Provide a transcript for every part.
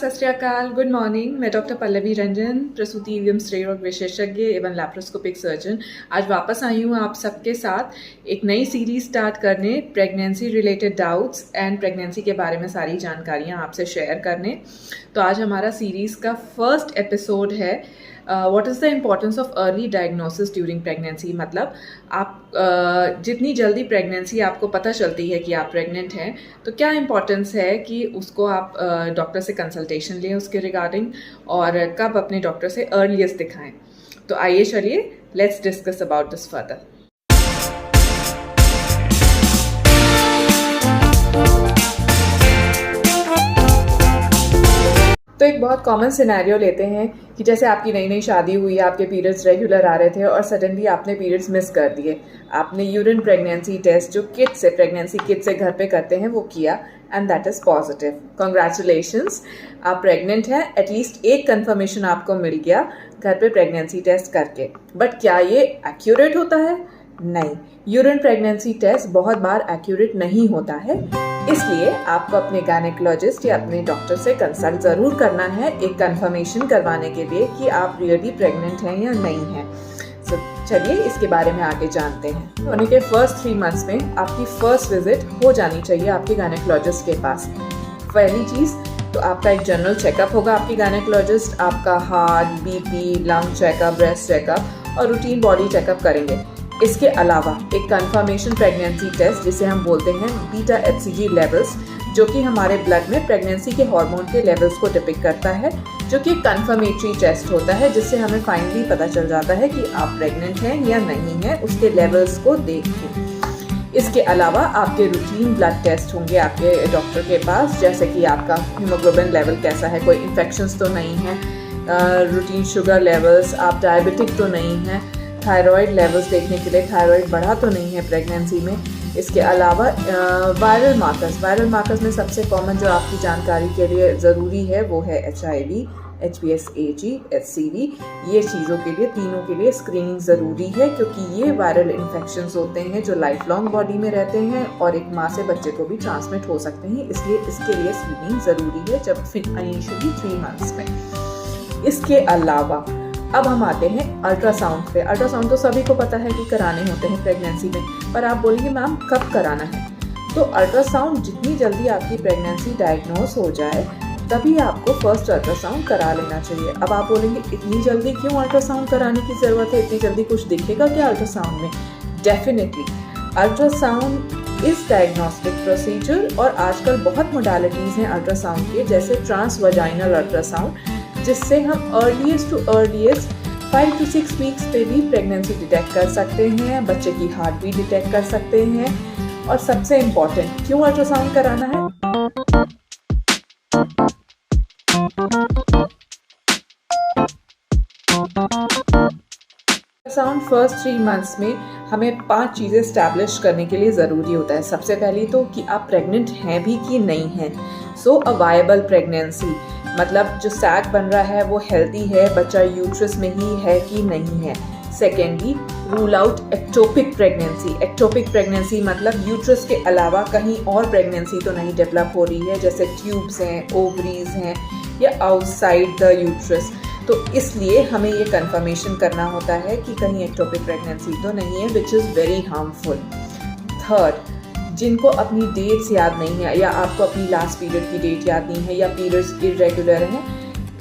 सत श्री अकाल, good morning. मैं डॉक्टर पल्लवी रंजन, प्रसूति एवं स्त्रीरोग विशेषज्ञ एवं लैप्रोस्कोपिक सर्जन आज वापस आई हूँ आप सबके साथ एक नई सीरीज स्टार्ट करने, pregnancy related doubts and pregnancy के बारे में सारी जानकारियाँ आपसे शेयर करने। तो आज हमारा सीरीज़ का फर्स्ट एपिसोड है what is the importance of early diagnosis during pregnancy. मतलब आप जितनी जल्दी प्रेगनेंसी आपको पता चलती है कि आप प्रेग्नेंट हैं, तो क्या इम्पोर्टेंस है कि उसको आप डॉक्टर से कंसल्टेशन लें उसके रिगार्डिंग, और कब अपने डॉक्टर से अर्लीस्ट दिखाएं। तो आइए चलिए let's discuss about this further. तो एक बहुत कॉमन सिनेरियो लेते हैं कि जैसे आपकी नई नई शादी हुई, आपके पीरियड्स रेगुलर आ रहे थे और सडनली आपने पीरियड्स मिस कर दिए। आपने यूरिन प्रेगनेंसी टेस्ट जो किट से प्रेगनेंसी किट से घर पे करते हैं वो किया and that is positive. Congratulations, आप प्रेग्नेंट हैं। एटलीस्ट एक कंफर्मेशन आपको मिल गया घर पे प्रेगनेंसी टेस्ट करके। बट क्या ये एक्यूरेट होता है? नहीं, यूरिन प्रेगनेंसी टेस्ट बहुत बार एक्यूरेट नहीं होता है, इसलिए आपको अपने गायनेकोलॉजिस्ट या अपने डॉक्टर से कंसल्ट ज़रूर करना है एक कंफर्मेशन करवाने के लिए कि आप रियली प्रेग्नेंट हैं या नहीं हैं। तो चलिए इसके बारे में आगे जानते हैं। होने के फर्स्ट 3 मंथ्स में आपकी फर्स्ट विजिट हो जानी चाहिए आपके गायनेकोलॉजिस्ट के पास। पहली चीज़ तो आपका एक जनरल चेकअप होगा। आपकी गायनेकोलॉजिस्ट आपका heart, BP, lung checkup, breast checkup और रूटीन बॉडी चेकअप करेंगे। इसके अलावा एक कंफर्मेशन प्रेगनेंसी टेस्ट जिसे हम बोलते हैं बीटा एचसीजी लेवल्स, जो कि हमारे ब्लड में प्रेगनेंसी के हार्मोन के लेवल्स को डिपिक्ट करता है, जो कि एक कंफर्मेटरी टेस्ट होता है जिससे हमें फाइनली पता चल जाता है कि आप प्रेग्नेंट हैं या नहीं हैं उसके लेवल्स को देख के। इसके अलावा आपके रूटीन ब्लड टेस्ट होंगे आपके डॉक्टर के पास, जैसे कि आपका हीमोग्लोबिन लेवल कैसा है, कोई इन्फेक्शंस तो नहीं है, रूटीन शुगर लेवल्स, आप डायबिटिक तो नहीं हैं, थायराइड लेवल्स देखने के लिए थायराइड बढ़ा तो नहीं है प्रेगनेंसी में। इसके अलावा वायरल मार्कर्स में सबसे कॉमन जो आपकी जानकारी के लिए ज़रूरी है वो है HIV, HPS-AG, HCV। ये चीज़ों के लिए, तीनों के लिए स्क्रीनिंग ज़रूरी है, क्योंकि ये वायरल इन्फेक्शंस होते हैं जो लाइफ लॉन्ग बॉडी में रहते हैं और एक माँ से बच्चे को भी ट्रांसमिट हो सकते हैं, इसलिए इसके लिए स्क्रीनिंग ज़रूरी है जब इनिशियली 3 मंथ्स में। इसके अलावा अब हम आते हैं अल्ट्रासाउंड पे। अल्ट्रासाउंड तो सभी को पता है कि कराने होते हैं प्रेगनेंसी में, पर आप बोलेंगे मैम कब कराना है? तो अल्ट्रासाउंड जितनी जल्दी आपकी प्रेगनेंसी डायग्नोस हो जाए तभी आपको फर्स्ट अल्ट्रासाउंड करा लेना चाहिए। अब आप बोलेंगे इतनी जल्दी क्यों अल्ट्रासाउंड कराने की ज़रूरत है, इतनी जल्दी कुछ दिखेगा क्या अल्ट्रासाउंड में? Definitely ultrasound is diagnostic procedure, और आजकल बहुत मोडालिटीज़ हैं अल्ट्रासाउंड के, जैसे ट्रांसवाजाइनल अल्ट्रासाउंड, जिससे हम earliest to earliest 5 to 6 weeks पे भी प्रेगनेंसी डिटेक्ट कर सकते हैं, बच्चे की हार्ट भी डिटेक्ट कर सकते हैं। और सबसे इम्पॉर्टेंट, क्यों अल्ट्रासाउंड कराना है? अल्ट्रासाउंड फर्स्ट 3 मंथ्स में हमें 5 चीज़ें स्टैब्लिश करने के लिए ज़रूरी होता है। सबसे पहली तो कि आप प्रेग्नेंट हैं भी कि नहीं हैं। सो अ वायबल प्रेगनेंसी, मतलब जो सैक बन रहा है वो हेल्दी है, बच्चा यूट्रस में ही है कि नहीं है। Secondly, rule out ectopic pregnancy. Ectopic pregnancy मतलब यूट्रस के अलावा कहीं और प्रेगनेंसी तो नहीं डेवलप हो रही है, जैसे ट्यूब्स हैं, ओवरीज हैं या आउटसाइड द यूट्रस। तो इसलिए हमें ये कंफर्मेशन करना होता है कि कहीं एक्टोपिक प्रेगनेंसी तो नहीं है, which is very harmful. Third, जिनको अपनी डेट्स याद नहीं है या आपको अपनी लास्ट पीरियड की डेट याद नहीं है या पीरियड्स इरेगुलर हैं,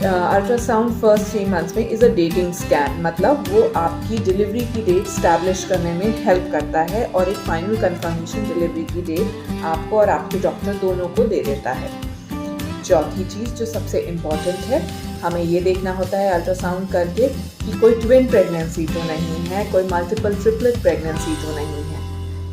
अल्ट्रासाउंड फर्स्ट 3 मंथ्स में इज़ अ डेटिंग स्कैन, मतलब वो आपकी डिलीवरी की डेट स्टैब्लिश करने में हेल्प करता है और एक फाइनल कंफर्मेशन डिलीवरी की डेट आपको और आपके डॉक्टर दोनों को दे देता है। चौथी चीज़ जो सबसे इम्पॉर्टेंट है, हमें ये देखना होता है अल्ट्रासाउंड करके कि कोई ट्विन प्रेगनेंसी तो नहीं है, कोई मल्टीपल ट्रिपलेट प्रेगनेंसी तो नहीं है,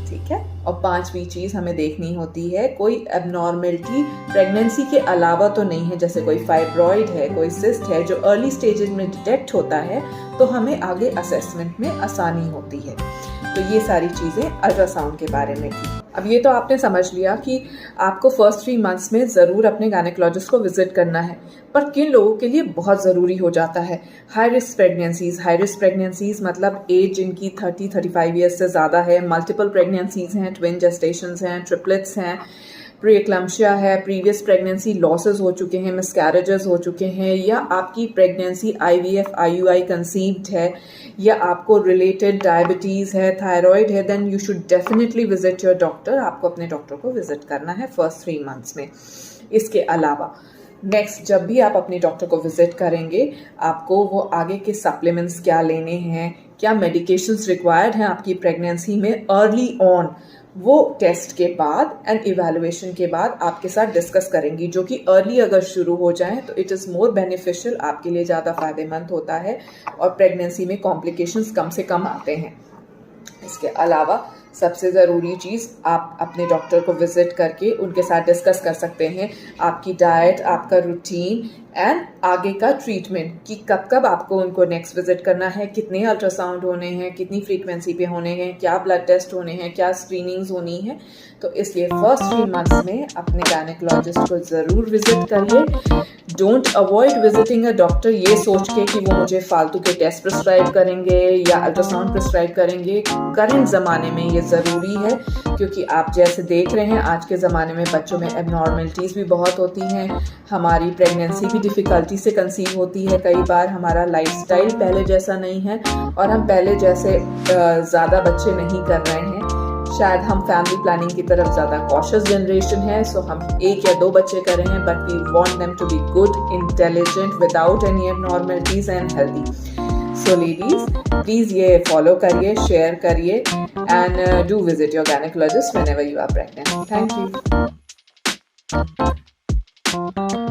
ठीक है। और 5वीं चीज़ हमें देखनी होती है कोई एबनॉर्मेलिटी प्रेगनेंसी के अलावा तो नहीं है, जैसे कोई फाइब्रॉइड है, कोई सिस्ट है जो अर्ली स्टेजेस में डिटेक्ट होता है, तो हमें आगे असेसमेंट में आसानी होती है। तो ये सारी चीज़ें अल्ट्रासाउंड के बारे में थी। अब ये तो आपने समझ लिया कि आपको फर्स्ट 3 मंथ्स में ज़रूर अपने गायनेकोलॉजिस्ट को विजिट करना है, पर किन लोगों के लिए बहुत ज़रूरी हो जाता है? हाई रिस्क प्रेगनेंसीज़ मतलब एज जिनकी 30-35 ईयर्स से ज़्यादा है, मल्टीपल प्रेगनेंसीज़ हैं, ट्विन जेस्टेशंस हैं, ट्रिपलेट्स हैं, प्रीएक्लम्पशिया है, प्रीवियस प्रेगनेंसी लॉसेस हो चुके हैं, मिसकैरेजेस हो चुके हैं, या आपकी प्रेगनेंसी IVF IUI कंसीव्ड है, या आपको रिलेटेड डायबिटीज़ है, थायराइड है, then you should definitely visit your doctor. आपको अपने डॉक्टर को विजिट करना है फर्स्ट 3 मंथ्स में। इसके अलावा नेक्स्ट जब भी आप अपने डॉक्टर को विजिट करेंगे, आपको वो आगे के सप्लीमेंट्स क्या लेने हैं, क्या मेडिकेशंस रिक्वायर्ड हैं आपकी प्रेगनेंसी में अर्ली ऑन, वो टेस्ट के बाद एंड इवैल्यूएशन के बाद आपके साथ डिस्कस करेंगी, जो कि अर्ली अगर शुरू हो जाए तो इट इज़ मोर बेनिफिशियल, आपके लिए ज़्यादा फ़ायदेमंद होता है और प्रेगनेंसी में कॉम्प्लिकेशंस कम से कम आते हैं। इसके अलावा सबसे ज़रूरी चीज़, आप अपने डॉक्टर को विज़िट करके उनके साथ डिस्कस कर सकते हैं आपकी डाइट, आपका रूटीन एंड आगे का ट्रीटमेंट, कि कब कब आपको उनको नेक्स्ट विजिट करना है, कितने अल्ट्रासाउंड होने हैं, कितनी फ्रीक्वेंसी पे होने हैं, क्या ब्लड टेस्ट होने हैं, क्या स्क्रीनिंग्स होनी है। तो इसलिए फर्स्ट 3 मंथ्स में अपने गायनेकोलॉजिस्ट को ज़रूर विजिट करिए। Don't avoid visiting a doctor ये सोच के कि वो मुझे फालतू के टेस्ट प्रिस्क्राइब करेंगे या अल्ट्रासाउंड प्रिस्क्राइब करेंगे। करंट ज़माने में ये ज़रूरी है, क्योंकि आप जैसे देख रहे हैं आज के ज़माने में बच्चों में एबनॉर्मलिटीज़ भी बहुत होती हैं, हमारी प्रेगनेंसी भी डिफ़िकल्टी से कंसीव होती है, कई बार हमारा लाइफस्टाइल पहले जैसा नहीं है और हम पहले जैसे ज़्यादा बच्चे नहीं कर रहे हैं। शायद हम फैमिली प्लानिंग की तरफ ज़्यादा कॉशियस जनरेशन है, सो हम 1 या 2 बच्चे कर रहे हैं, but we want them to be good, intelligent, without any abnormalities and healthy. So ladies please ये फॉलो करिए, शेयर करिए and do visit your gynaecologist whenever you are pregnant. Thank you.